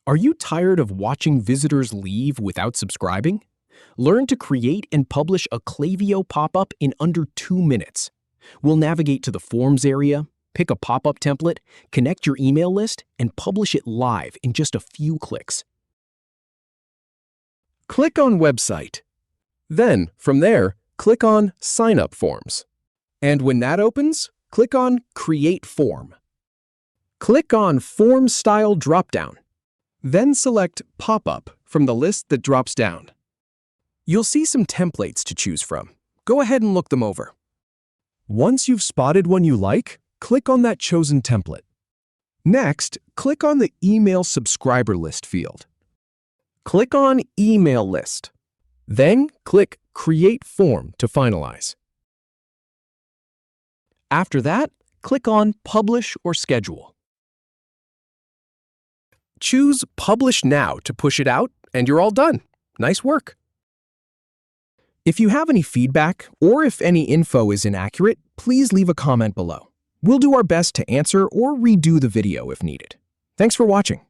Are you tired of watching visitors leave without subscribing? Learn to create and publish a Klaviyo pop-up in under 2 minutes. We'll navigate to the Forms area, pick a pop-up template, connect your email list, and publish it live in just a few clicks. Click on Website. Then, from there, click on Sign Up Forms. And when that opens, click on Create Form. Click on Form Style dropdown. Then select Pop-up from the list that drops down. You'll see some templates to choose from. Go ahead and look them over. Once you've spotted one you like, click on that chosen template. Next, click on the Email Subscriber List field. Click on Email List. Then click Create Form to finalize. After that, click on Publish or Schedule. Choose Publish Now to push it out, and you're all done. Nice work. If you have any feedback or if any info is inaccurate, please leave a comment below. We'll do our best to answer or redo the video if needed. Thanks for watching.